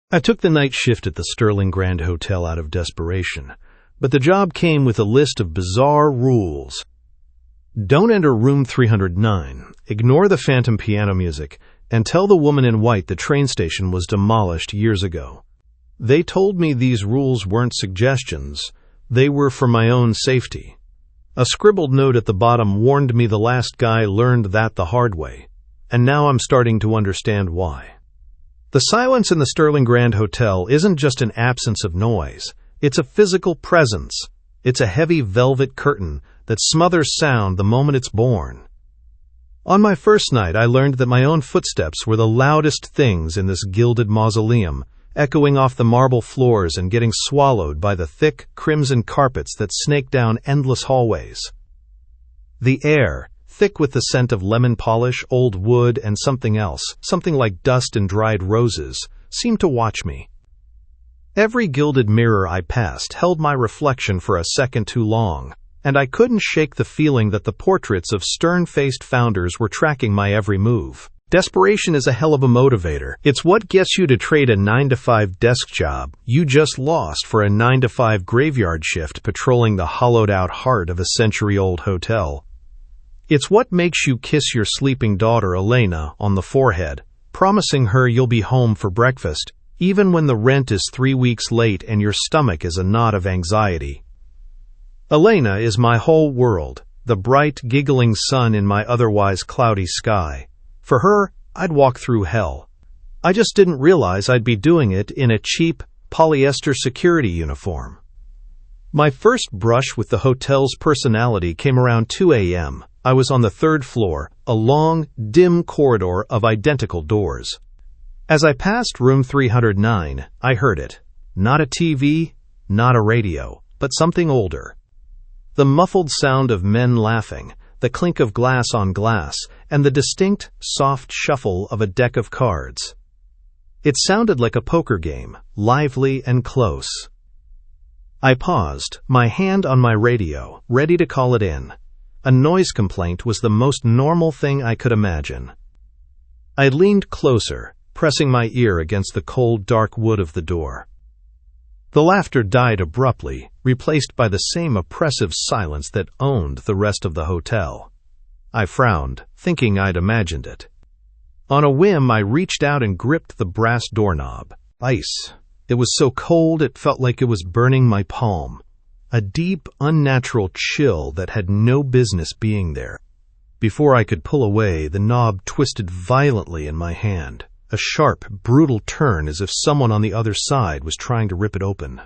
I took the night shift at the Sterling Grand Hotel out of desperation, but the job came with a list of bizarre rules. Don't enter room 309, ignore the phantom piano music, and tell the woman in white the train station was demolished years ago. They told me these rules weren't suggestions, they were for my own safety. A scribbled note at the bottom warned me the last guy learned that the hard way, and now I'm starting to understand why. The silence in the Sterling Grand Hotel isn't just an absence of noise, it's a physical presence. It's a heavy velvet curtain that smothers sound the moment it's born. On my first night, I learned that my own footsteps were the loudest things in this gilded mausoleum, echoing off the marble floors and getting swallowed by the thick, crimson carpets that snake down endless hallways. The air, thick with the scent of lemon polish, old wood, and something else, something like dust and dried roses, seemed to watch me. Every gilded mirror I passed held my reflection for a second too long, and I couldn't shake the feeling that the portraits of stern-faced founders were tracking my every move. Desperation is a hell of a motivator. It's what gets you to trade a 9-to-5 desk job you just lost for a 9-to-5 graveyard shift patrolling the hollowed-out heart of a century-old hotel. It's what makes you kiss your sleeping daughter Elena on the forehead, promising her you'll be home for breakfast, even when the rent is 3 weeks late and your stomach is a knot of anxiety. Elena is my whole world, the bright, giggling sun in my otherwise cloudy sky. For her, I'd walk through hell. I just didn't realize I'd be doing it in a cheap, polyester security uniform. My first brush with the hotel's personality came around 2 a.m. I was on the 3rd floor, a long, dim corridor of identical doors. As I passed room 309, I heard it. Not a TV, not a radio, but something older. The muffled sound of men laughing, the clink of glass on glass, and the distinct, soft shuffle of a deck of cards. It sounded like a poker game, lively and close. I paused, my hand on my radio, ready to call it in. A noise complaint was the most normal thing I could imagine. I leaned closer, pressing my ear against the cold, dark wood of the door. The laughter died abruptly, replaced by the same oppressive silence that owned the rest of the hotel. I frowned, thinking I'd imagined it. On a whim, I reached out and gripped the brass doorknob. Ice. It was so cold it felt like it was burning my palm. A deep, unnatural chill that had no business being there. Before I could pull away, the knob twisted violently in my hand. A sharp, brutal turn as if someone on the other side was trying to rip it open.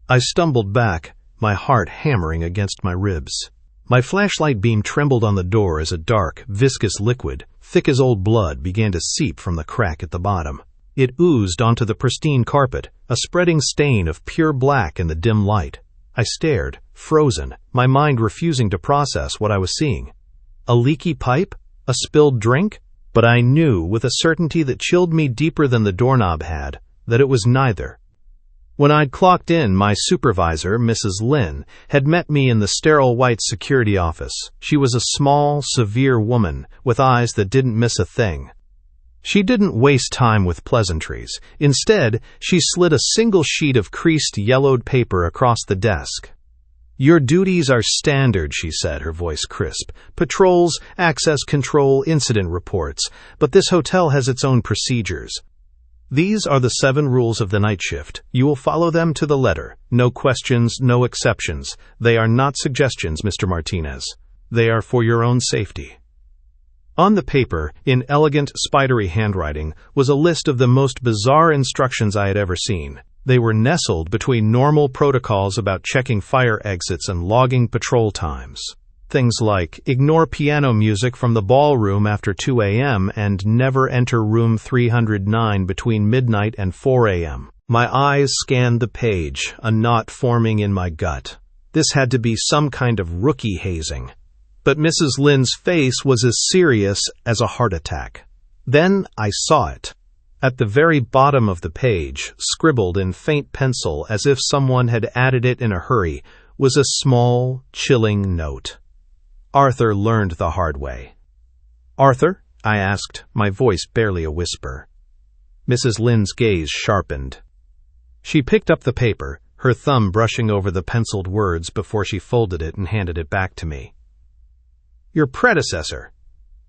I stumbled back, my heart hammering against my ribs. My flashlight beam trembled on the door as a dark, viscous liquid, thick as old blood, began to seep from the crack at the bottom. It oozed onto the pristine carpet, a spreading stain of pure black in the dim light. I stared, frozen, my mind refusing to process what I was seeing. A leaky pipe? A spilled drink? But I knew, with a certainty that chilled me deeper than the doorknob had, that it was neither. When I'd clocked in, my supervisor, Mrs. Lynn, had met me in the sterile white security office. She was a small, severe woman, with eyes that didn't miss a thing. She didn't waste time with pleasantries. Instead, she slid a single sheet of creased, yellowed paper across the desk. "Your duties are standard," she said, her voice crisp. "Patrols, access control, incident reports. But this hotel has its own procedures. These are the 7 rules of the night shift. You will follow them to the letter. No questions, no exceptions. They are not suggestions, Mr. Martinez. They are for your own safety." On the paper, in elegant, spidery handwriting, was a list of the most bizarre instructions I had ever seen. They were nestled between normal protocols about checking fire exits and logging patrol times. Things like, ignore piano music from the ballroom after 2 a.m. and never enter room 309 between midnight and 4 a.m. My eyes scanned the page, a knot forming in my gut. This had to be some kind of rookie hazing. But Mrs. Lynn's face was as serious as a heart attack. Then I saw it. At the very bottom of the page, scribbled in faint pencil as if someone had added it in a hurry, was a small, chilling note. Arthur learned the hard way. "Arthur?" I asked, my voice barely a whisper. Mrs. Lynde's gaze sharpened. She picked up the paper, her thumb brushing over the penciled words before she folded it and handed it back to me. "Your predecessor,"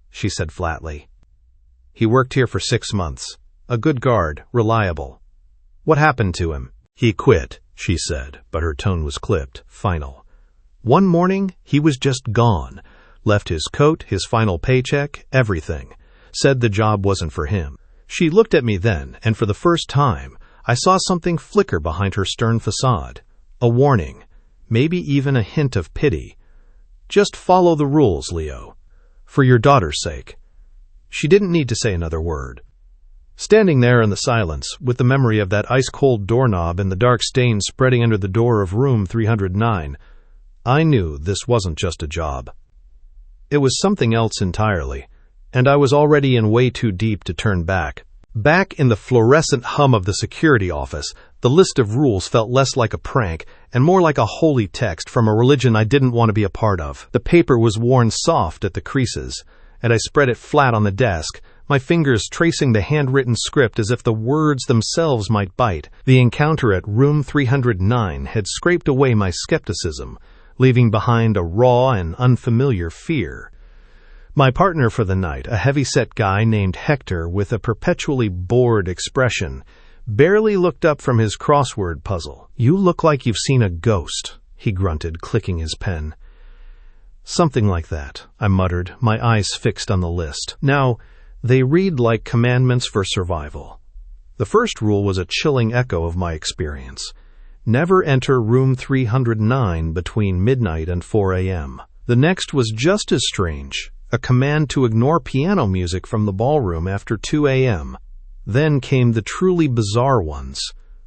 she said flatly. "He worked here for 6 months. A good guard, reliable. What happened to him?" "He quit," she said, but her tone was clipped, final. "One morning, he was just gone. Left his coat, his final paycheck, everything. Said the job wasn't for him." She looked at me then, and for the first time, I saw something flicker behind her stern facade. A warning, maybe even a hint of pity. "Just follow the rules, Leo. For your daughter's sake." She didn't need to say another word. Standing there in the silence, with the memory of that ice-cold doorknob and the dark stain spreading under the door of room 309, I knew this wasn't just a job. It was something else entirely, and I was already in way too deep to turn back. Back in the fluorescent hum of the security office, the list of rules felt less like a prank and more like a holy text from a religion I didn't want to be a part of. The paper was worn soft at the creases, and I spread it flat on the desk, my fingers tracing the handwritten script as if the words themselves might bite. The encounter at room 309 had scraped away my skepticism, leaving behind a raw and unfamiliar fear. My partner for the night, a heavy-set guy named Hector with a perpetually bored expression, barely looked up from his crossword puzzle. "You look like you've seen a ghost," he grunted, clicking his pen. "Something like that," I muttered, my eyes fixed on the list. Now, they read like commandments for survival. The first rule was a chilling echo of my experience. Never enter room 309 between midnight and 4 a.m. The next was just as strange. A command to ignore piano music from the ballroom after 2 a.m. Then came the truly bizarre ones,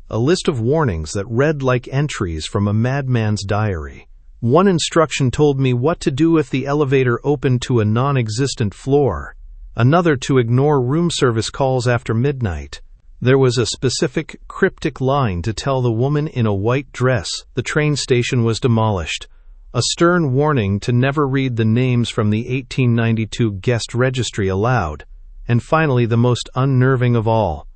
a list of warnings that read like entries from a madman's diary. One instruction told me what to do if the elevator opened to a non-existent floor, another to ignore room service calls after midnight. There was a specific cryptic line to tell the woman in a white dress the train station was demolished, a stern warning to never read the names from the 1892 guest registry aloud, and finally the most unnerving of all,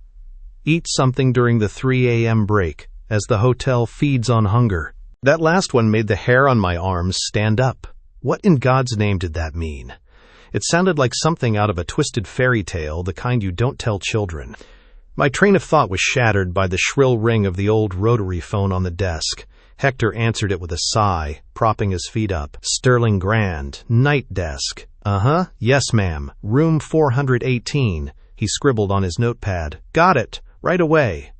eat something during the 3 a.m. break, as the hotel feeds on hunger. That last one made the hair on my arms stand up. What in God's name did that mean? It sounded like something out of a twisted fairy tale, the kind you don't tell children. My train of thought was shattered by the shrill ring of the old rotary phone on the desk. Hector answered it with a sigh, propping his feet up. "Sterling Grand, night desk." "Uh-huh, yes ma'am, room 418, he scribbled on his notepad. "Got it, right away."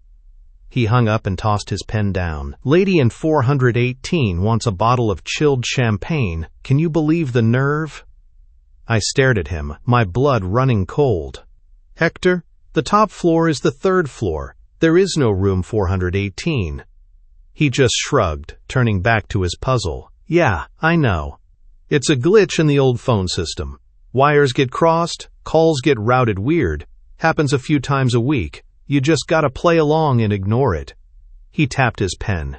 He hung up and tossed his pen down. "Lady in 418 wants a bottle of chilled champagne. Can you believe the nerve?" I stared at him, my blood running cold. "Hector, the top floor is the 3rd floor. There is no room 418. He just shrugged, turning back to his puzzle. "Yeah, I know. It's a glitch in the old phone system. Wires get crossed, calls get routed weird. Happens a few times a week. You just gotta play along and ignore it." He tapped his pen.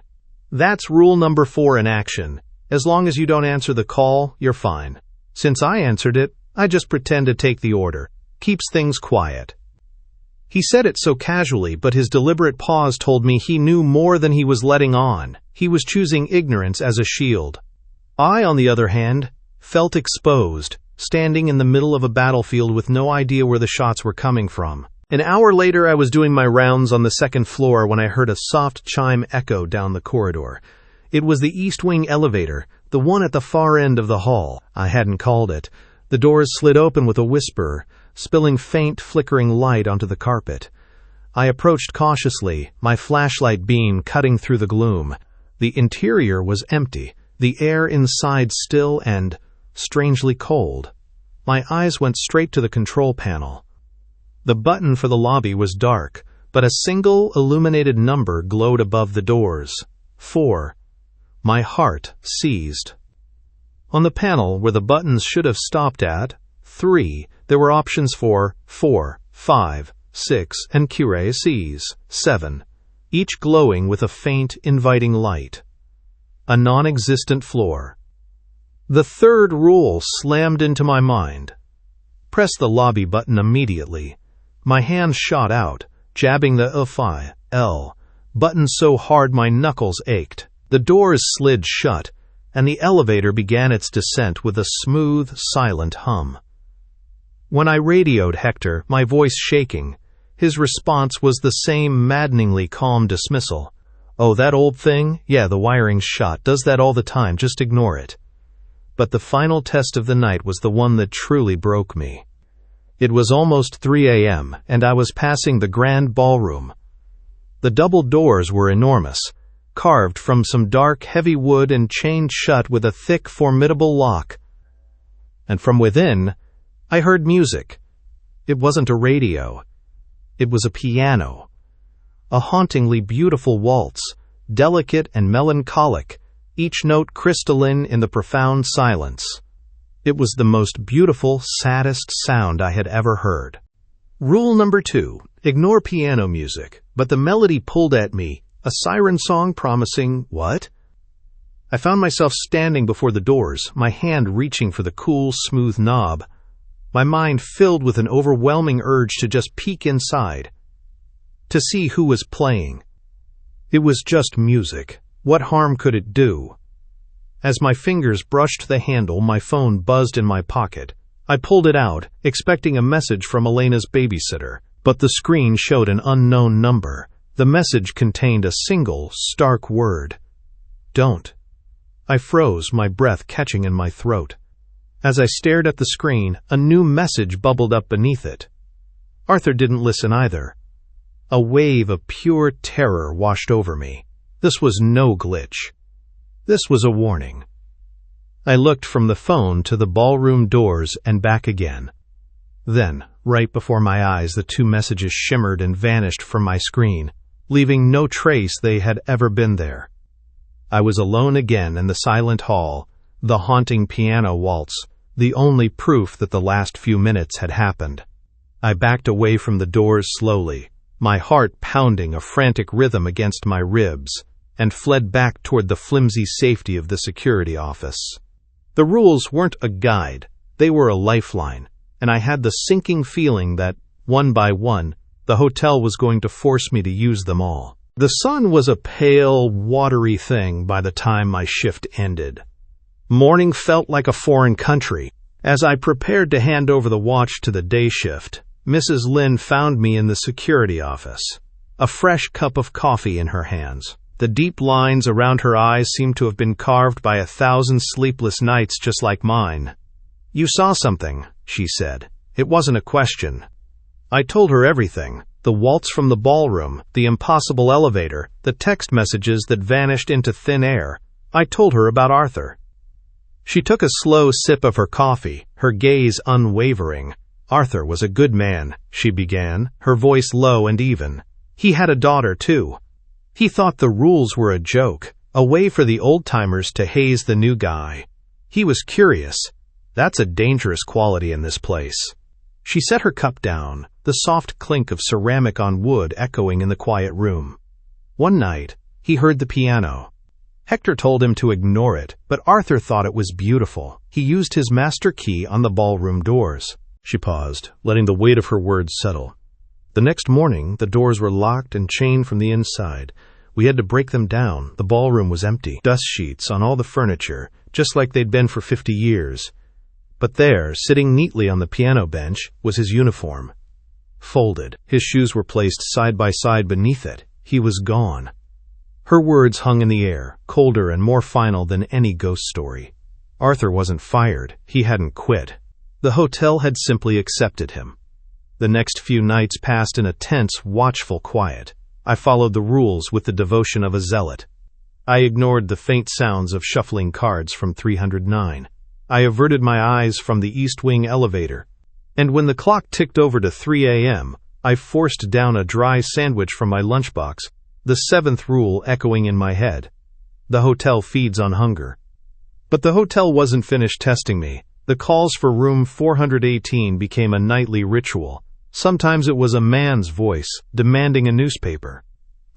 "That's rule number 4 in action. As long as you don't answer the call, you're fine. Since I answered it, I just pretend to take the order. Keeps things quiet." He said it so casually, but his deliberate pause told me he knew more than he was letting on. He was choosing ignorance as a shield. I, on the other hand, felt exposed, standing in the middle of a battlefield with no idea where the shots were coming from. An hour later, I was doing my rounds on the 2nd floor when I heard a soft chime echo down the corridor. It was the East Wing elevator, the one at the far end of the hall. I hadn't called it. The doors slid open with a whisper, spilling faint, flickering light onto the carpet. I approached cautiously, my flashlight beam cutting through the gloom. The interior was empty, the air inside still and strangely cold. My eyes went straight to the control panel. The button for the lobby was dark, but a single illuminated number glowed above the doors. 4. My heart seized. On the panel, where the buttons should have stopped at 3, there were options for 4, 5, 6, and cuirassies 7, each glowing with a faint, inviting light. A non-existent floor. The 3rd rule slammed into my mind. Press the lobby button immediately. My hand shot out, jabbing the F-I-L button so hard my knuckles ached. The doors slid shut, and the elevator began its descent with a smooth, silent hum. When I radioed Hector, my voice shaking, his response was the same maddeningly calm dismissal. "Oh, that old thing? Yeah, the wiring's shot. Does that all the time. Just ignore it." But the final test of the night was the one that truly broke me. It was almost 3 a.m., and I was passing the grand ballroom. The double doors were enormous, carved from some dark, heavy wood and chained shut with a thick, formidable lock. And from within, I heard music. It wasn't a radio. It was a piano. A hauntingly beautiful waltz, delicate and melancholic, each note crystalline in the profound silence. It was the most beautiful, saddest sound I had ever heard. Rule number 2, ignore piano music, but the melody pulled at me, a siren song promising what? I found myself standing before the doors, my hand reaching for the cool, smooth knob, my mind filled with an overwhelming urge to just peek inside, to see who was playing. It was just music. What harm could it do? As my fingers brushed the handle, my phone buzzed in my pocket. I pulled it out, expecting a message from Elena's babysitter, but the screen showed an unknown number. The message contained a single, stark word. Don't. I froze, my breath catching in my throat. As I stared at the screen, a new message bubbled up beneath it. Arthur didn't listen either. A wave of pure terror washed over me. This was no glitch. This was a warning. I looked from the phone to the ballroom doors and back again. Then, right before my eyes, the two messages shimmered and vanished from my screen, leaving no trace they had ever been there. I was alone again in the silent hall, the haunting piano waltz, the only proof that the last few minutes had happened. I backed away from the doors slowly, my heart pounding a frantic rhythm against my ribs, and fled back toward the flimsy safety of the security office. The rules weren't a guide, they were a lifeline, and I had the sinking feeling that, one by one, the hotel was going to force me to use them all. The sun was a pale, watery thing by the time my shift ended. Morning felt like a foreign country. As I prepared to hand over the watch to the day shift, Mrs. Lin found me in the security office, a fresh cup of coffee in her hands. The deep lines around her eyes seemed to have been carved by 1,000 sleepless nights just like mine. "You saw something," she said. It wasn't a question. I told her everything. The waltz from the ballroom, the impossible elevator, the text messages that vanished into thin air. I told her about Arthur. She took a slow sip of her coffee, her gaze unwavering. "Arthur was a good man," she began, her voice low and even. "He had a daughter, too. He thought the rules were a joke, a way for the old-timers to haze the new guy. He was curious. That's a dangerous quality in this place." She set her cup down, the soft clink of ceramic on wood echoing in the quiet room. One night, he heard the piano. Hector told him to ignore it, but Arthur thought it was beautiful. He used his master key on the ballroom doors. She paused, letting the weight of her words settle. The next morning, the doors were locked and chained from the inside. We had to break them down. The ballroom was empty, dust sheets on all the furniture, just like they'd been for 50 years. But there, sitting neatly on the piano bench, was his uniform. Folded, his shoes were placed side by side beneath it. He was gone. Her words hung in the air, colder and more final than any ghost story. Arthur wasn't fired. He hadn't quit. The hotel had simply accepted him. The next few nights passed in a tense, watchful quiet. I followed the rules with the devotion of a zealot. I ignored the faint sounds of shuffling cards from 309. I averted my eyes from the East Wing elevator. And when the clock ticked over to 3 a.m., I forced down a dry sandwich from my lunchbox, the seventh rule echoing in my head. The hotel feeds on hunger. But the hotel wasn't finished testing me. The calls for room 418 became a nightly ritual. Sometimes it was a man's voice, demanding a newspaper.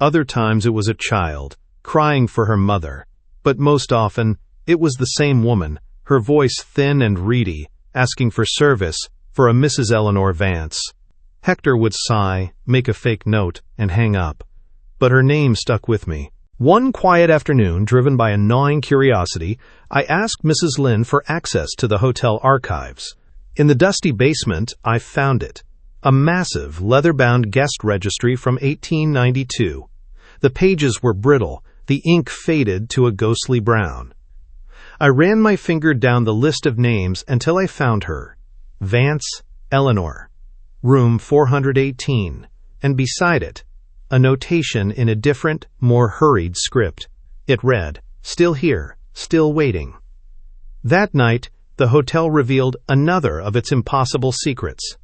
Other times it was a child, crying for her mother. But most often, it was the same woman, her voice thin and reedy, asking for service, for a Mrs. Eleanor Vance. Hector would sigh, make a fake note, and hang up. But her name stuck with me. One quiet afternoon, driven by a gnawing curiosity, I asked Mrs. Lin for access to the hotel archives. In the dusty basement, I found it. A massive, leather-bound guest registry from 1892. The pages were brittle, the ink faded to a ghostly brown. I ran my finger down the list of names until I found her. Vance Eleanor, room 418, and beside it, a notation in a different, more hurried script. It read, "Still here, still waiting." That night, the hotel revealed another of its impossible secrets.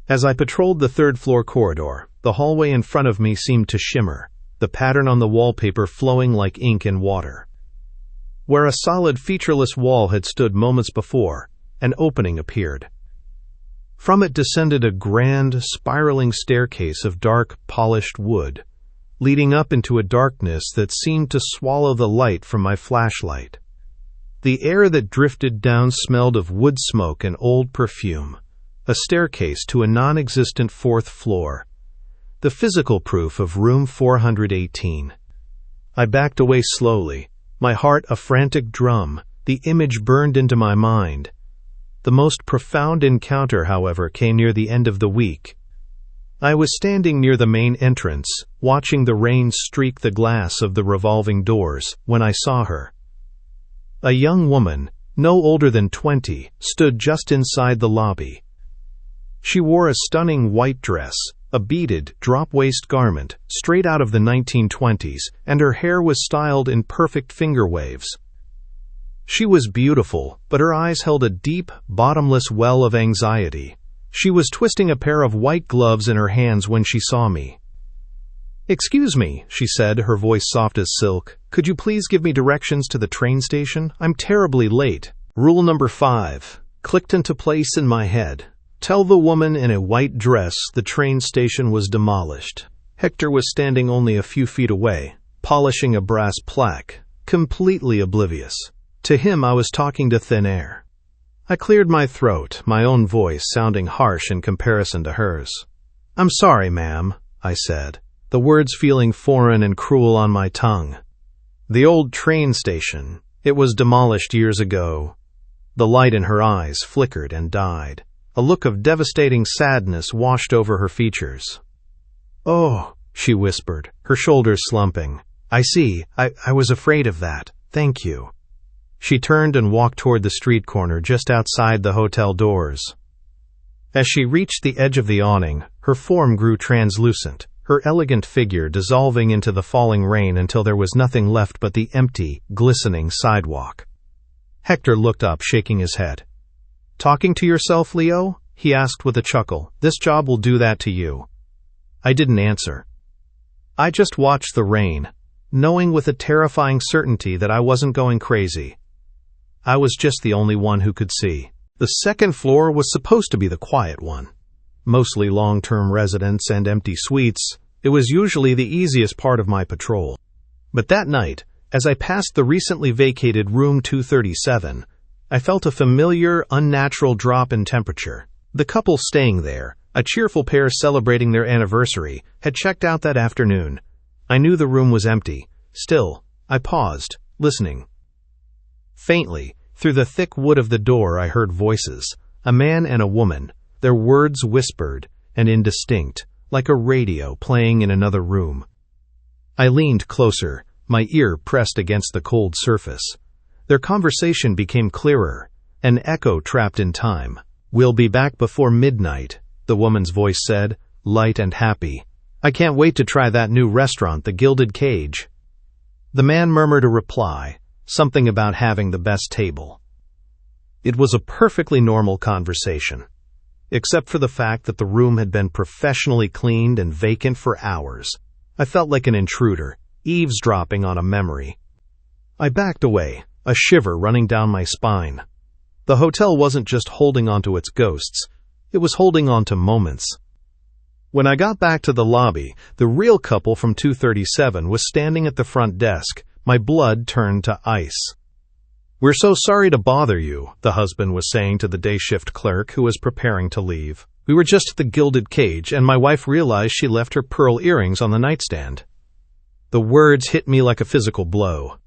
As I patrolled the third-floor corridor, the hallway in front of me seemed to shimmer, the pattern on the wallpaper flowing like ink in water. Where a solid, featureless wall had stood moments before, an opening appeared. From it descended a grand, spiraling staircase of dark, polished wood, leading up into a darkness that seemed to swallow the light from my flashlight. The air that drifted down smelled of wood smoke and old perfume, a staircase to a non-existent fourth floor, the physical proof of room 418. I backed away slowly, my heart a frantic drum, the image burned into my mind. The most profound encounter, however, came near the end of the week. I was standing near the main entrance, watching the rain streak the glass of the revolving doors, when I saw her. A young woman, no older than 20, stood just inside the lobby. She wore a stunning white dress, a beaded, drop-waist garment, straight out of the 1920s, and her hair was styled in perfect finger waves. She was beautiful, but her eyes held a deep, bottomless well of anxiety. She was twisting a pair of white gloves in her hands when she saw me. "Excuse me," she said, her voice soft as silk. "Could you please give me directions to the train station? I'm terribly late." Rule number 5 clicked into place in my head. Tell the woman in a white dress the train station was demolished. Hector was standing only a few feet away, polishing a brass plaque, completely oblivious. To him, I was talking to thin air. I cleared my throat, my own voice sounding harsh in comparison to hers. "I'm sorry, ma'am," I said, the words feeling foreign and cruel on my tongue. "The old train station. It was demolished years ago." The light in her eyes flickered and died. A look of devastating sadness washed over her features. "Oh," she whispered, her shoulders slumping. "I see. I was afraid of that. Thank you." She turned and walked toward the street corner just outside the hotel doors. As she reached the edge of the awning, her form grew translucent, her elegant figure dissolving into the falling rain until there was nothing left but the empty, glistening sidewalk. Hector looked up, shaking his head. "Talking to yourself, Leo?" he asked with a chuckle. "This job will do that to you." I didn't answer. I just watched the rain, knowing with a terrifying certainty that I wasn't going crazy. I was just the only one who could see. The second floor was supposed to be the quiet one. Mostly long-term residents and empty suites, it was usually the easiest part of my patrol. But that night, as I passed the recently vacated room 237, I felt a familiar, unnatural drop in temperature. The couple staying there, a cheerful pair celebrating their anniversary, had checked out that afternoon. I knew the room was empty. Still, I paused, listening. Faintly, through the thick wood of the door, I heard voices, a man and a woman, their words whispered and indistinct, like a radio playing in another room. I leaned closer, my ear pressed against the cold surface. Their conversation became clearer, an echo trapped in time. "We'll be back before midnight," the woman's voice said, light and happy. "I can't wait to try that new restaurant, the Gilded Cage." The man murmured a reply, something about having the best table. It was a perfectly normal conversation, except for the fact that the room had been professionally cleaned and vacant for hours. I felt like an intruder, eavesdropping on a memory. I backed away, a shiver running down my spine. The hotel wasn't just holding onto its ghosts, it was holding onto moments. When I got back to the lobby, the real couple from 237 was standing at the front desk. My blood turned to ice. "We're so sorry to bother you," the husband was saying to the day shift clerk who was preparing to leave. We were just at the gilded cage, and my wife realized she left her pearl earrings on the nightstand. The words hit me like a physical blow.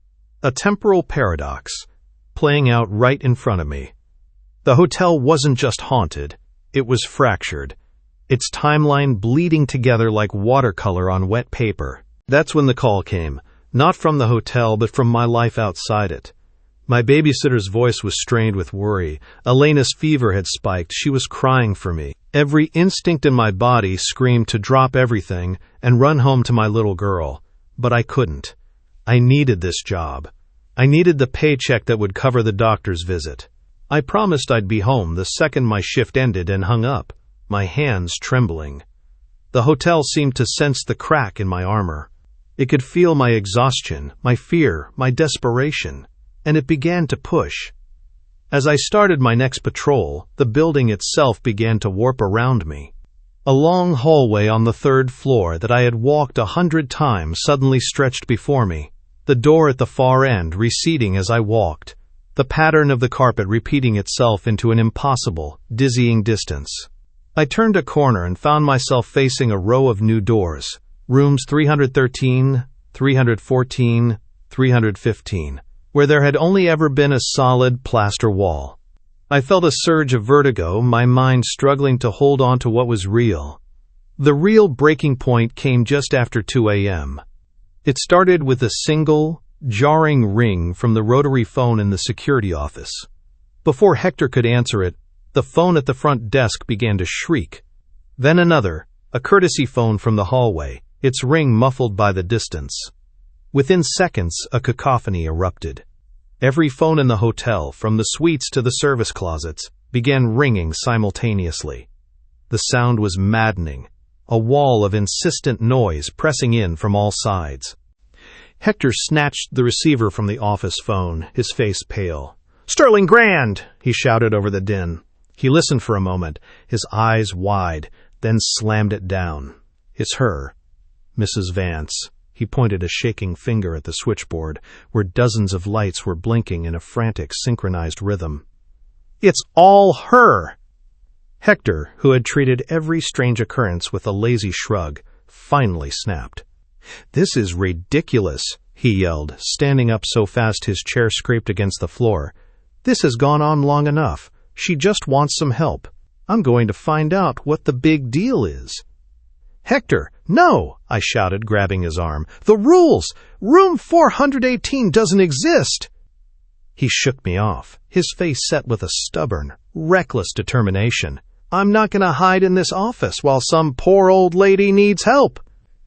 A temporal paradox, playing out right in front of me. The hotel wasn't just haunted, it was fractured, its timeline bleeding together like watercolor on wet paper. That's when the call came, not from the hotel, but from my life outside it. My babysitter's voice was strained with worry. Elena's fever had spiked. She was crying for me. Every instinct in my body screamed to drop everything and run home to my little girl. But I couldn't. I needed this job. I needed the paycheck that would cover the doctor's visit. I promised I'd be home the second my shift ended and hung up, my hands trembling. The hotel seemed to sense the crack in my armor. It could feel my exhaustion, my fear, my desperation, and it began to push. As I started my next patrol, the building itself began to warp around me. A long hallway on the 3rd floor that I had walked 100 times suddenly stretched before me, the door at the far end receding as I walked, the pattern of the carpet repeating itself into an impossible, dizzying distance. I turned a corner and found myself facing a row of new doors, rooms 313, 314, 315, where there had only ever been a solid plaster wall. I felt a surge of vertigo, my mind struggling to hold on to what was real. The real breaking point came just after 2 a.m. It started with a single, jarring ring from the rotary phone in the security office. Before Hector could answer it, the phone at the front desk began to shriek. Then another, a courtesy phone from the hallway, its ring muffled by the distance. Within seconds, a cacophony erupted. Every phone in the hotel, from the suites to the service closets, began ringing simultaneously. The sound was maddening, a wall of insistent noise pressing in from all sides. Hector snatched the receiver from the office phone, his face pale. "Sterling Grand!" he shouted over the din. He listened for a moment, his eyes wide, then slammed it down. "It's her, Mrs. Vance." He pointed a shaking finger at the switchboard, where dozens of lights were blinking in a frantic, synchronized rhythm. "It's all her!" Hector, who had treated every strange occurrence with a lazy shrug, finally snapped. "This is ridiculous," he yelled, standing up so fast his chair scraped against the floor. "This has gone on long enough. She just wants some help. I'm going to find out what the big deal is." "Hector, no!" I shouted, grabbing his arm. "The rules! Room 418 doesn't exist!" He shook me off, his face set with a stubborn, reckless determination. "I'm not going to hide in this office while some poor old lady needs help."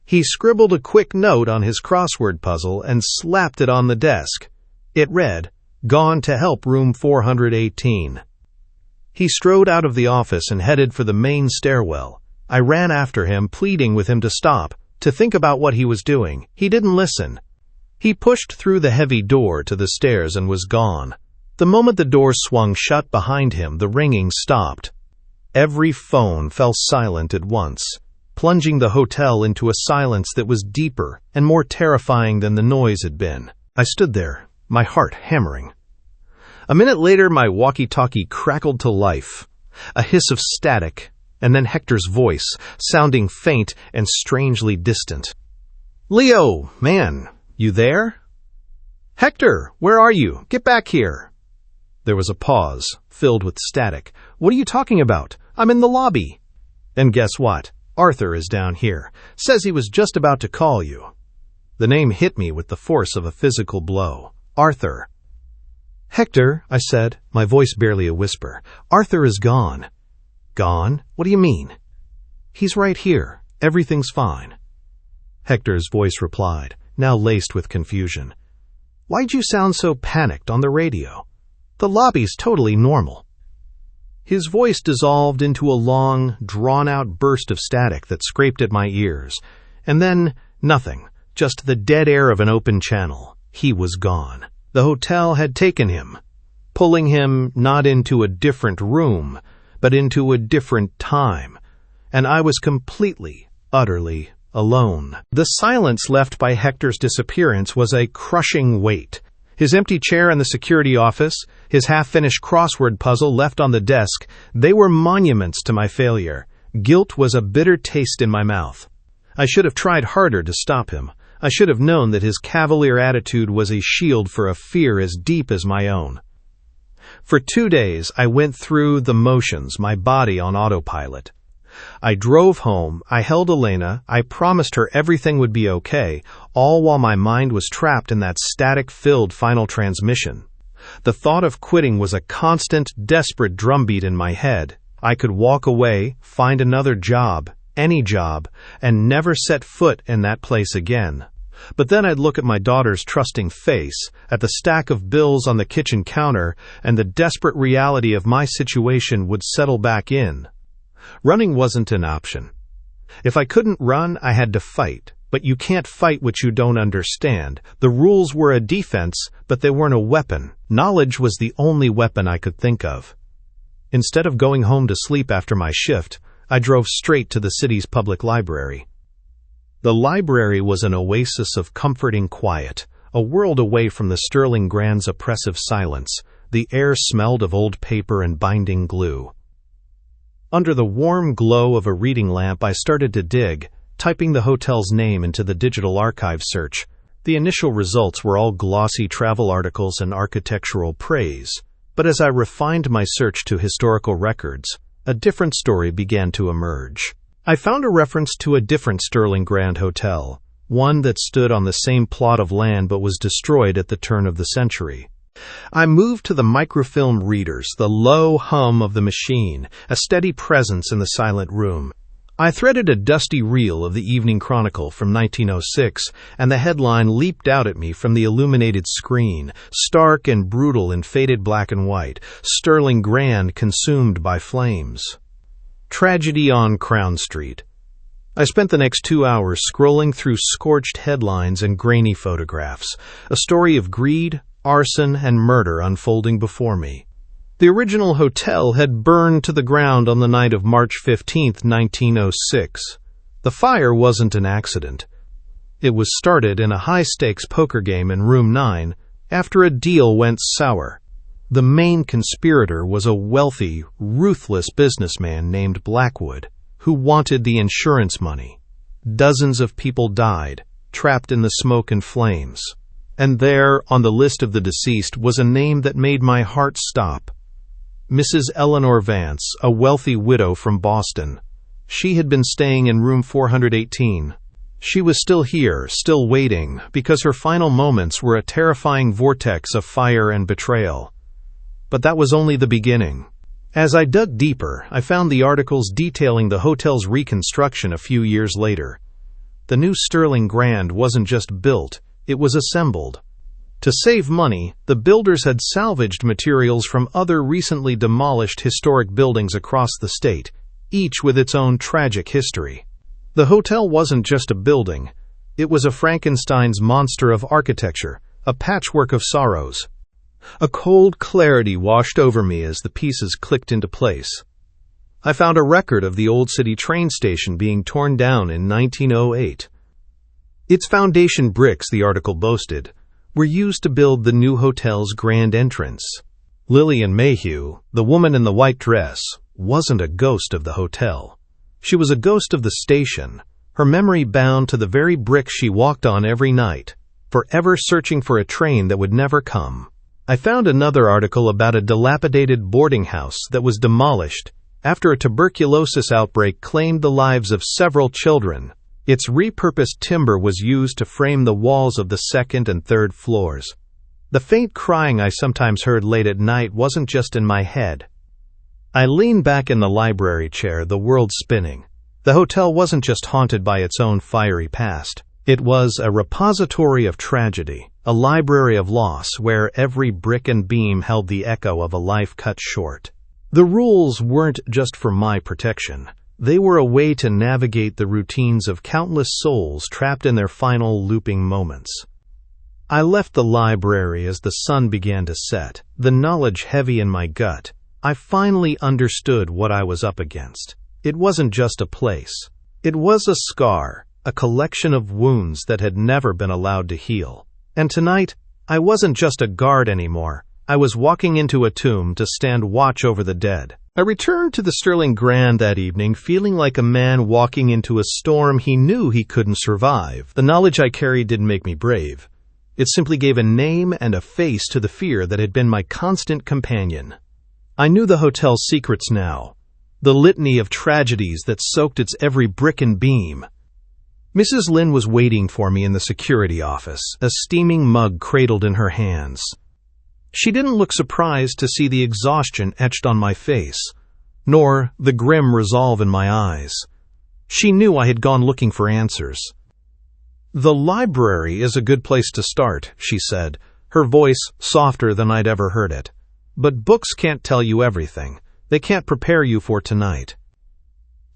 He scribbled a quick note on his crossword puzzle and slapped it on the desk. It read, "Gone to help room 418. He strode out of the office and headed for the main stairwell. I ran after him, pleading with him to stop, to think about what he was doing. He didn't listen. He pushed through the heavy door to the stairs and was gone. The moment the door swung shut behind him, the ringing stopped. Every phone fell silent at once, plunging the hotel into a silence that was deeper and more terrifying than the noise had been. I stood there, my heart hammering. A minute later, my walkie-talkie crackled to life, a hiss of static, and then Hector's voice, sounding faint and strangely distant. "Leo, man, you there? Hector, where are you? Get back here." There was a pause, filled with static. "What are you talking about? I'm in the lobby." "And guess what? Arthur is down here. Says he was just about to call you." The name hit me with the force of a physical blow. Arthur. "Hector," I said, my voice barely a whisper. "Arthur is gone." "Gone? What do you mean?" "He's right here. Everything's fine." Hector's voice replied, now laced with confusion. "Why'd you sound so panicked on the radio? The lobby's totally normal." His voice dissolved into a long, drawn-out burst of static that scraped at my ears. And then, nothing, just the dead air of an open channel. He was gone. The hotel had taken him, pulling him not into a different room, but into a different time, and I was completely, utterly alone. The silence left by Hector's disappearance was a crushing weight. His empty chair in the security office, his half-finished crossword puzzle left on the desk, they were monuments to my failure. Guilt was a bitter taste in my mouth. I should have tried harder to stop him. I should have known that his cavalier attitude was a shield for a fear as deep as my own. For 2 days, I went through the motions, my body on autopilot. I drove home, I held Elena, I promised her everything would be okay, all while my mind was trapped in that static-filled final transmission. The thought of quitting was a constant, desperate drumbeat in my head. I could walk away, find another job, any job, and never set foot in that place again. But then I'd look at my daughter's trusting face, at the stack of bills on the kitchen counter, and the desperate reality of my situation would settle back in. Running wasn't an option. If I couldn't run, I had to fight. But you can't fight what you don't understand. The rules were a defense, but they weren't a weapon. Knowledge was the only weapon I could think of. Instead of going home to sleep after my shift, I drove straight to the city's public library. The library was an oasis of comforting quiet, a world away from the Sterling Grand's oppressive silence. The air smelled of old paper and binding glue. Under the warm glow of a reading lamp, I started to dig, typing the hotel's name into the digital archive search. The initial results were all glossy travel articles and architectural praise. But as I refined my search to historical records, a different story began to emerge. I found a reference to a different Sterling Grand Hotel, one that stood on the same plot of land but was destroyed at the turn of the century. I moved to the microfilm readers, the low hum of the machine, a steady presence in the silent room. I threaded a dusty reel of the Evening Chronicle from 1906, and the headline leaped out at me from the illuminated screen, stark and brutal in faded black and white, Sterling Grand consumed by flames. Tragedy on Crown Street. I spent the next 2 hours scrolling through scorched headlines and grainy photographs, a story of greed, arson, and murder unfolding before me. The original hotel had burned to the ground on the night of March 15, 1906. The fire wasn't an accident. It was started in a high-stakes poker game in Room 9 after a deal went sour. The main conspirator was a wealthy, ruthless businessman named Blackwood, who wanted the insurance money. Dozens of people died, trapped in the smoke and flames. And there, on the list of the deceased, was a name that made my heart stop. Mrs. Eleanor Vance, a wealthy widow from Boston. She had been staying in room 418. She was still here, still waiting, because her final moments were a terrifying vortex of fire and betrayal. But that was only the beginning. As I dug deeper, I found the articles detailing the hotel's reconstruction a few years later. The new Sterling Grand wasn't just built, it was assembled. To save money, the builders had salvaged materials from other recently demolished historic buildings across the state, each with its own tragic history. The hotel wasn't just a building. It was a Frankenstein's monster of architecture, a patchwork of sorrows. A cold clarity washed over me as the pieces clicked into place. I found a record of the Old City train station being torn down in 1908. Its foundation bricks, the article boasted, were used to build the new hotel's grand entrance. Lillian Mayhew, the woman in the white dress, wasn't a ghost of the hotel. She was a ghost of the station, her memory bound to the very bricks she walked on every night, forever searching for a train that would never come. I found another article about a dilapidated boarding house that was demolished after a tuberculosis outbreak claimed the lives of several children. Its repurposed timber was used to frame the walls of the second and third floors. The faint crying I sometimes heard late at night wasn't just in my head. I leaned back in the library chair, the world spinning. The hotel wasn't just haunted by its own fiery past. It was a repository of tragedy, a library of loss where every brick and beam held the echo of a life cut short. The rules weren't just for my protection. They were a way to navigate the routines of countless souls trapped in their final looping moments. I left the library as the sun began to set, the knowledge heavy in my gut. I finally understood what I was up against. It wasn't just a place. It was a scar, a collection of wounds that had never been allowed to heal. And tonight, I wasn't just a guard anymore. I was walking into a tomb to stand watch over the dead. I returned to the Sterling Grand that evening feeling like a man walking into a storm he knew he couldn't survive. The knowledge I carried didn't make me brave. It simply gave a name and a face to the fear that had been my constant companion. I knew the hotel's secrets now, the litany of tragedies that soaked its every brick and beam. Mrs. Lynn was waiting for me in the security office, a steaming mug cradled in her hands. She didn't look surprised to see the exhaustion etched on my face, nor the grim resolve in my eyes. She knew I had gone looking for answers. "The library is a good place to start," she said, her voice softer than I'd ever heard it. "But books can't tell you everything. They can't prepare you for tonight."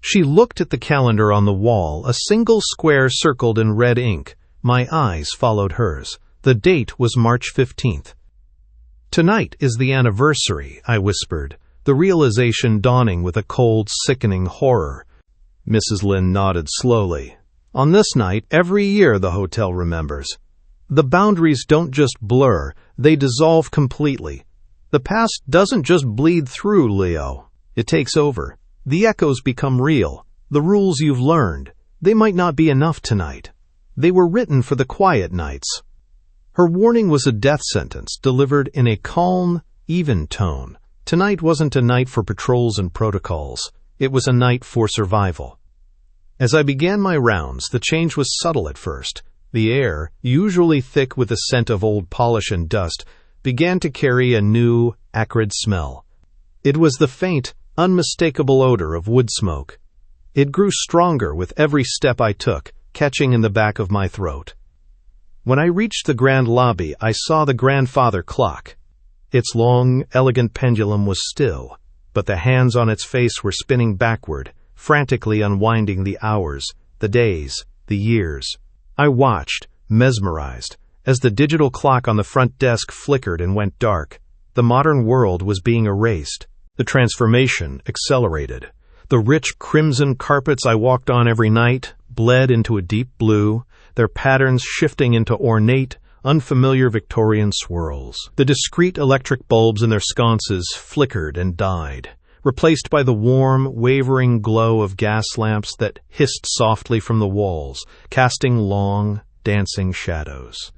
She looked at the calendar on the wall, a single square circled in red ink. My eyes followed hers. The date was March 15th. "Tonight is the anniversary," I whispered, the realization dawning with a cold, sickening horror. Mrs. Lynn nodded slowly. "On this night, every year the hotel remembers. The boundaries don't just blur, they dissolve completely. The past doesn't just bleed through, Leo. It takes over. The echoes become real. The rules you've learned, they might not be enough tonight. They were written for the quiet nights." Her warning was a death sentence, delivered in a calm, even tone. Tonight wasn't a night for patrols and protocols. It was a night for survival. As I began my rounds, the change was subtle at first. The air, usually thick with the scent of old polish and dust, began to carry a new, acrid smell. It was the faint, unmistakable odor of wood smoke. It grew stronger with every step I took, catching in the back of my throat. When I reached the grand lobby, I saw the grandfather clock. Its long, elegant pendulum was still, but the hands on its face were spinning backward, frantically unwinding the hours, the days, the years. I watched, mesmerized, as the digital clock on the front desk flickered and went dark. The modern world was being erased. The transformation accelerated. The rich crimson carpets I walked on every night bled into a deep blue, their patterns shifting into ornate, unfamiliar Victorian swirls. The discreet electric bulbs in their sconces flickered and died, replaced by the warm, wavering glow of gas lamps that hissed softly from the walls, casting long, dancing shadows.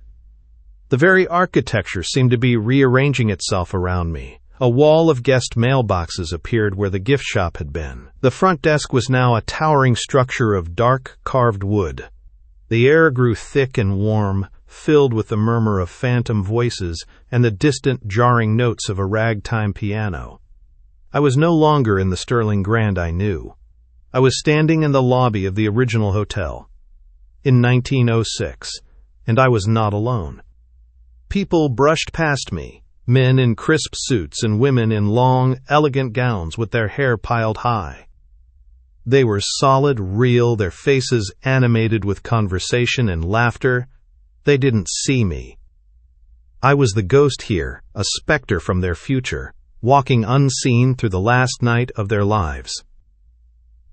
The very architecture seemed to be rearranging itself around me. A wall of guest mailboxes appeared where the gift shop had been. The front desk was now a towering structure of dark, carved wood. The air grew thick and warm, filled with the murmur of phantom voices and the distant, jarring notes of a ragtime piano. I was no longer in the Sterling Grand I knew. I was standing in the lobby of the original hotel. In 1906, and I was not alone. People brushed past me, men in crisp suits and women in long, elegant gowns with their hair piled high. They were solid, real, their faces animated with conversation and laughter. They didn't see me. I was the ghost here, a specter from their future, walking unseen through the last night of their lives.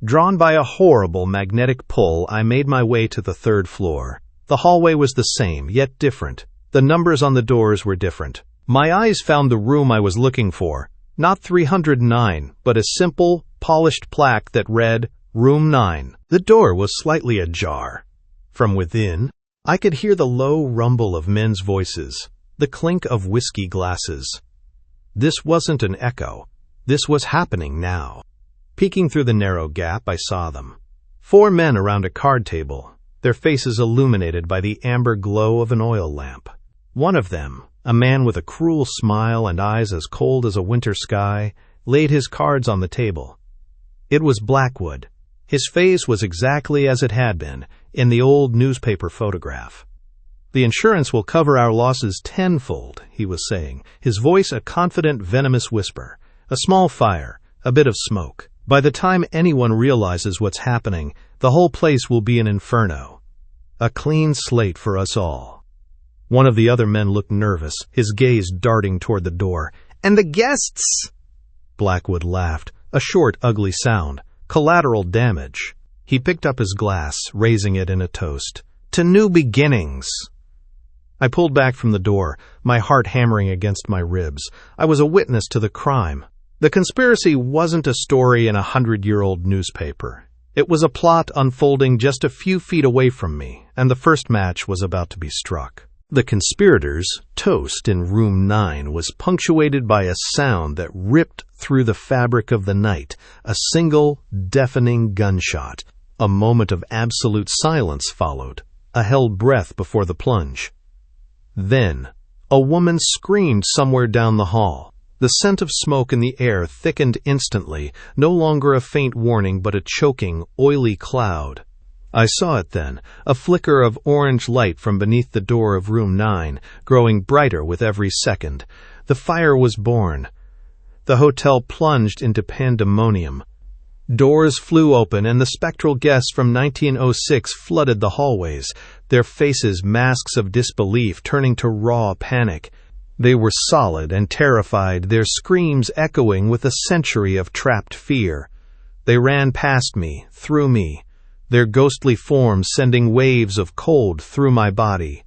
Drawn by a horrible magnetic pull, I made my way to the third floor. The hallway was the same, yet different. The numbers on the doors were different. My eyes found the room I was looking for, not 309, but a simple, polished plaque that read, Room 9. The door was slightly ajar. From within, I could hear the low rumble of men's voices, the clink of whiskey glasses. This wasn't an echo. This was happening now. Peeking through the narrow gap, I saw them. 4 men around a card table, their faces illuminated by the amber glow of an oil lamp. One of them, a man with a cruel smile and eyes as cold as a winter sky, laid his cards on the table. It was Blackwood. His face was exactly as it had been in the old newspaper photograph. "The insurance will cover our losses tenfold," he was saying, his voice a confident, venomous whisper. "A small fire, a bit of smoke. By the time anyone realizes what's happening, the whole place will be an inferno. A clean slate for us all." One of the other men looked nervous, his gaze darting toward the door. "And the guests?" Blackwood laughed, a short, ugly sound. "Collateral damage." He picked up his glass, raising it in a toast. "To new beginnings." I pulled back from the door, my heart hammering against my ribs. I was a witness to the crime. The conspiracy wasn't a story in a 100-year-old newspaper. It was a plot unfolding just a few feet away from me, and the first match was about to be struck. The conspirators' toast in room 9 was punctuated by a sound that ripped through the fabric of the night, a single, deafening gunshot. A moment of absolute silence followed, a held breath before the plunge. Then, a woman screamed somewhere down the hall. The scent of smoke in the air thickened instantly, no longer a faint warning but a choking, oily cloud. I saw it then, a flicker of orange light from beneath the door of room 9, growing brighter with every second. The fire was born. The hotel plunged into pandemonium. Doors flew open and the spectral guests from 1906 flooded the hallways, their faces masks of disbelief turning to raw panic. They were solid and terrified, their screams echoing with a century of trapped fear. They ran past me, through me, their ghostly forms sending waves of cold through my body.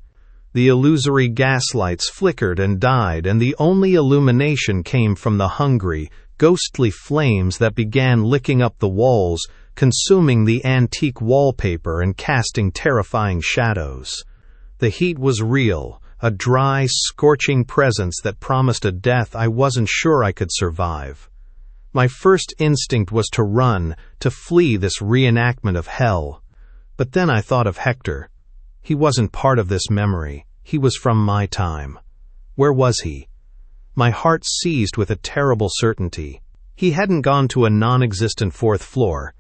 The illusory gaslights flickered and died, and the only illumination came from the hungry, ghostly flames that began licking up the walls, consuming the antique wallpaper and casting terrifying shadows. The heat was real, a dry, scorching presence that promised a death I wasn't sure I could survive. My first instinct was to run, to flee this reenactment of hell. But then I thought of Hector. He wasn't part of this memory. He was from my time. Where was he? My heart seized with a terrible certainty. He hadn't gone to a non-existent 4th floor.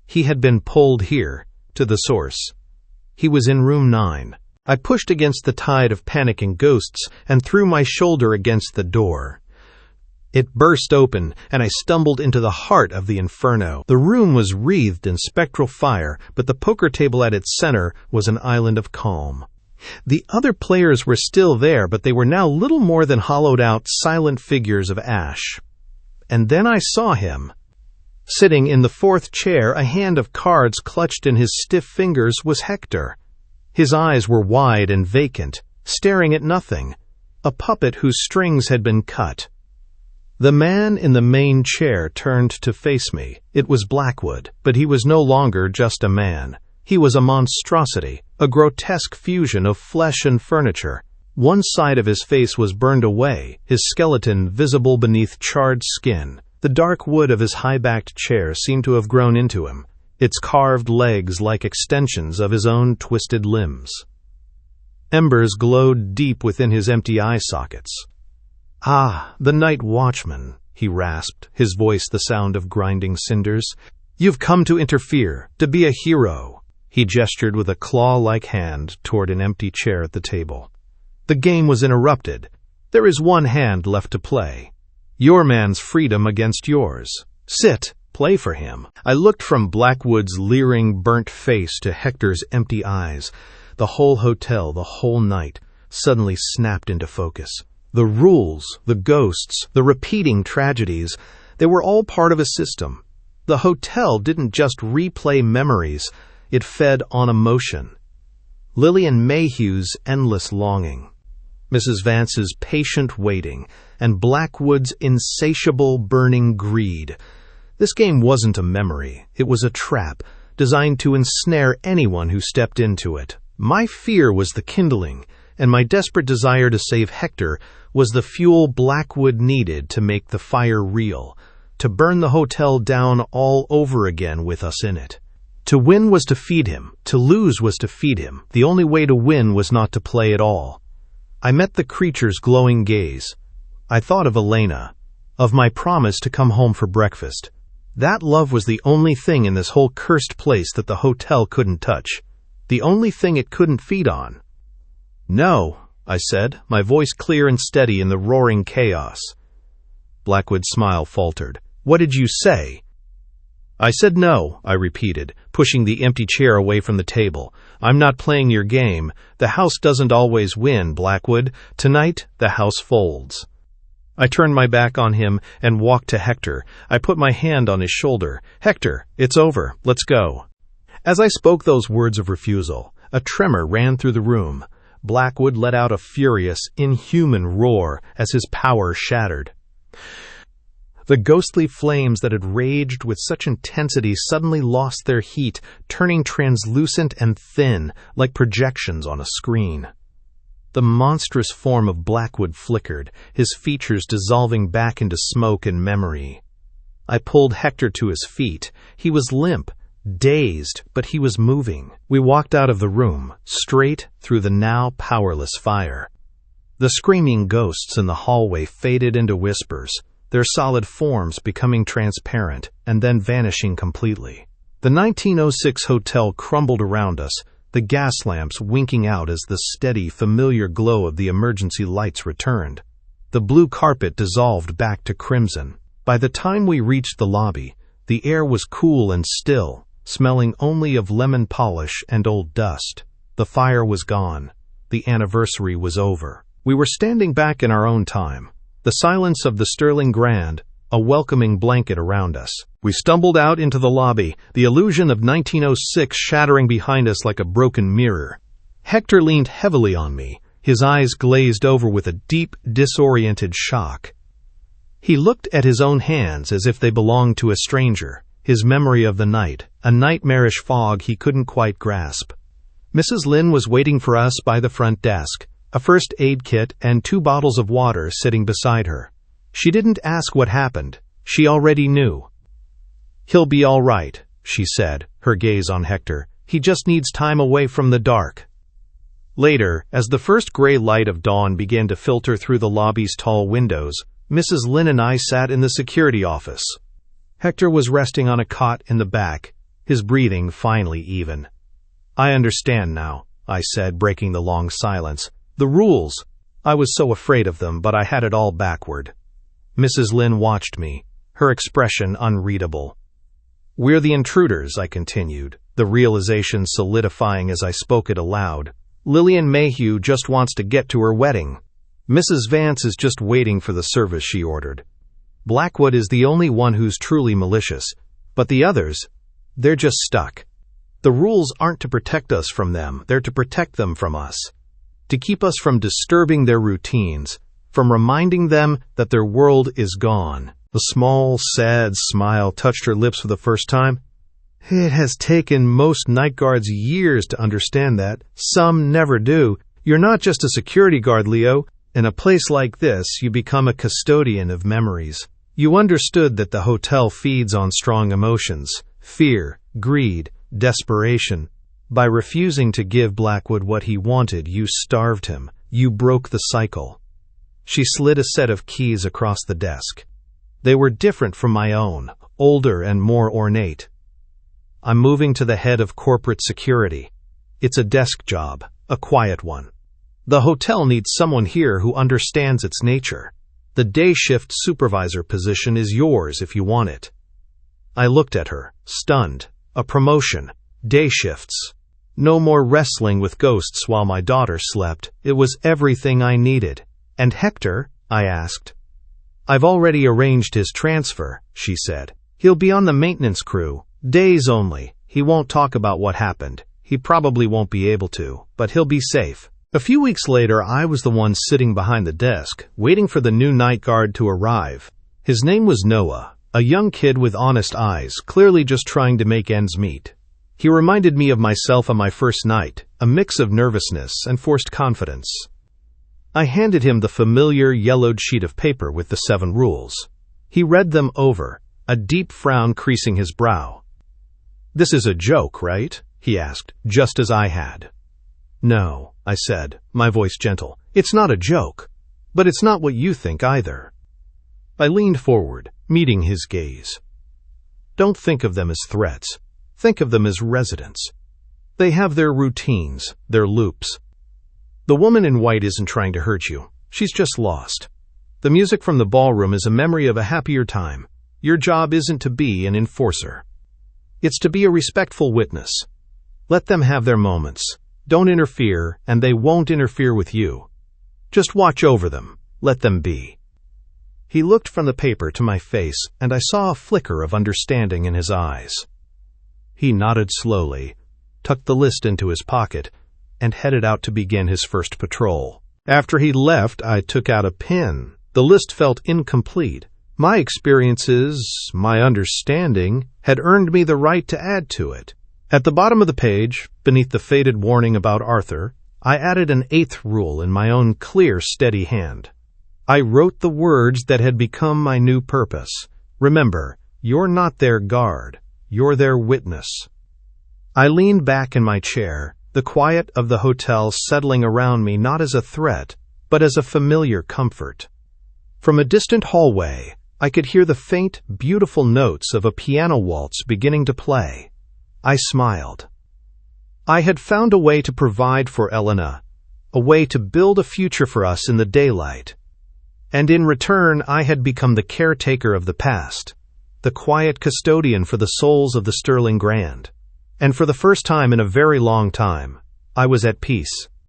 He had been pulled here, to the source. He was in room 9. I pushed against the tide of panicking ghosts and threw my shoulder against the door. It burst open, and I stumbled into the heart of the inferno. The room was wreathed in spectral fire, but the poker table at its center was an island of calm. The other players were still there, but they were now little more than hollowed-out, silent figures of ash. And then I saw him. Sitting in the 4th chair, a hand of cards clutched in his stiff fingers, was Hector. His eyes were wide and vacant, staring at nothing, a puppet whose strings had been cut. The man in the main chair turned to face me. It was Blackwood, but he was no longer just a man. He was a monstrosity, a grotesque fusion of flesh and furniture. One side of his face was burned away, his skeleton visible beneath charred skin. The dark wood of his high-backed chair seemed to have grown into him, its carved legs like extensions of his own twisted limbs. Embers glowed deep within his empty eye sockets. "Ah, the night watchman," he rasped, his voice the sound of grinding cinders. "You've come to interfere, to be a hero." He gestured with a claw-like hand toward an empty chair at the table. "The game was interrupted. There is one hand left to play. Your man's freedom against yours. Sit, play for him." I looked from Blackwood's leering, burnt face to Hector's empty eyes. The whole hotel, the whole night, suddenly snapped into focus. The rules, the ghosts, the repeating tragedies, they were all part of a system. The hotel didn't just replay memories, it fed on emotion. Lillian Mayhew's endless longing, Mrs. Vance's patient waiting, and Blackwood's insatiable, burning greed. This game wasn't a memory, it was a trap, designed to ensnare anyone who stepped into it. My fear was the kindling, and my desperate desire to save Hector was the fuel Blackwood needed to make the fire real, to burn the hotel down all over again with us in it. To win was to feed him, to lose was to feed him. The only way to win was not to play at all. I met the creature's glowing gaze. I thought of Elena, of my promise to come home for breakfast. That love was the only thing in this whole cursed place that the hotel couldn't touch, the only thing it couldn't feed on. "No," I said, my voice clear and steady in the roaring chaos. Blackwood's smile faltered. "What did you say?" "I said no," I repeated, pushing the empty chair away from the table. "I'm not playing your game. The house doesn't always win, Blackwood. Tonight, the house folds." I turned my back on him and walked to Hector. I put my hand on his shoulder. "Hector, it's over. Let's go." As I spoke those words of refusal, a tremor ran through the room. Blackwood let out a furious, inhuman roar as his power shattered. The ghostly flames that had raged with such intensity suddenly lost their heat, turning translucent and thin, like projections on a screen. The monstrous form of Blackwood flickered, his features dissolving back into smoke and memory. I pulled Hector to his feet. He was limp, dazed, but he was moving. We walked out of the room, straight through the now powerless fire. The screaming ghosts in the hallway faded into whispers, their solid forms becoming transparent and then vanishing completely. The 1906 hotel crumbled around us, the gas lamps winking out as the steady, familiar glow of the emergency lights returned. The blue carpet dissolved back to crimson. By the time we reached the lobby, the air was cool and still, smelling only of lemon polish and old dust. The fire was gone. The anniversary was over. We were standing back in our own time, the silence of the Sterling Grand, a welcoming blanket around us. We stumbled out into the lobby, the illusion of 1906 shattering behind us like a broken mirror. Hector leaned heavily on me, his eyes glazed over with a deep, disoriented shock. He looked at his own hands as if they belonged to a stranger, his memory of the night, a nightmarish fog he couldn't quite grasp. Mrs. Lynn was waiting for us by the front desk, a first aid kit and 2 bottles of water sitting beside her. She didn't ask what happened. She already knew. "He'll be all right," she said, her gaze on Hector. "He just needs time away from the dark." Later, as the first gray light of dawn began to filter through the lobby's tall windows, Mrs. Lynn and I sat in the security office. Hector was resting on a cot in the back, his breathing finally even. "I understand now," I said, breaking the long silence. "The rules. I was so afraid of them, but I had it all backward." Mrs. Lynn watched me, her expression unreadable. "We're the intruders," I continued, the realization solidifying as I spoke it aloud. "Lillian Mayhew just wants to get to her wedding. Mrs. Vance is just waiting for the service she ordered. Blackwood is the only one who's truly malicious, but the others, they're just stuck. The rules aren't to protect us from them, they're to protect them from us. To keep us from disturbing their routines, from reminding them that their world is gone." The small, sad smile touched her lips for the first time. "It has taken most night guards years to understand that. Some never do. You're not just a security guard, Leo. In a place like this, you become a custodian of memories. You understood that the hotel feeds on strong emotions, fear, greed, desperation. By refusing to give Blackwood what he wanted, you starved him. You broke the cycle." She slid a set of keys across the desk. They were different from my own, older and more ornate. "I'm moving to the head of corporate security. It's a desk job, a quiet one. The hotel needs someone here who understands its nature. The day shift supervisor position is yours if you want it." I looked at her, stunned. A promotion. Day shifts. No more wrestling with ghosts while my daughter slept. It was everything I needed. "And Hector?" I asked. "I've already arranged his transfer," she said. "He'll be on the maintenance crew. Days only. He won't talk about what happened. He probably won't be able to, but he'll be safe." A few weeks later, I was the one sitting behind the desk, waiting for the new night guard to arrive. His name was Noah, a young kid with honest eyes, clearly just trying to make ends meet. He reminded me of myself on my first night, a mix of nervousness and forced confidence. I handed him the familiar yellowed sheet of paper with the 7 rules. He read them over, a deep frown creasing his brow. "This is a joke, right?" he asked, just as I had. "No," I said, my voice gentle. "It's not a joke, but it's not what you think either." I leaned forward, meeting his gaze. "Don't think of them as threats. Think of them as residents. They have their routines, their loops. The woman in white isn't trying to hurt you. She's just lost. The music from the ballroom is a memory of a happier time. Your job isn't to be an enforcer. It's to be a respectful witness. Let them have their moments. Don't interfere, and they won't interfere with you. Just watch over them. Let them be." He looked from the paper to my face, and I saw a flicker of understanding in his eyes. He nodded slowly, tucked the list into his pocket, and headed out to begin his first patrol. After he left, I took out a pen. The list felt incomplete. My experiences, my understanding, had earned me the right to add to it. At the bottom of the page, beneath the faded warning about Arthur, I added an 8th rule in my own clear, steady hand. I wrote the words that had become my new purpose. Remember, you're not their guard. You're their witness. I leaned back in my chair, the quiet of the hotel settling around me not as a threat, but as a familiar comfort. From a distant hallway, I could hear the faint, beautiful notes of a piano waltz beginning to play. I smiled. I had found a way to provide for Elena, a way to build a future for us in the daylight. And in return, I had become the caretaker of the past, the quiet custodian for the souls of the Sterling Grand. And for the first time in a very long time, I was at peace.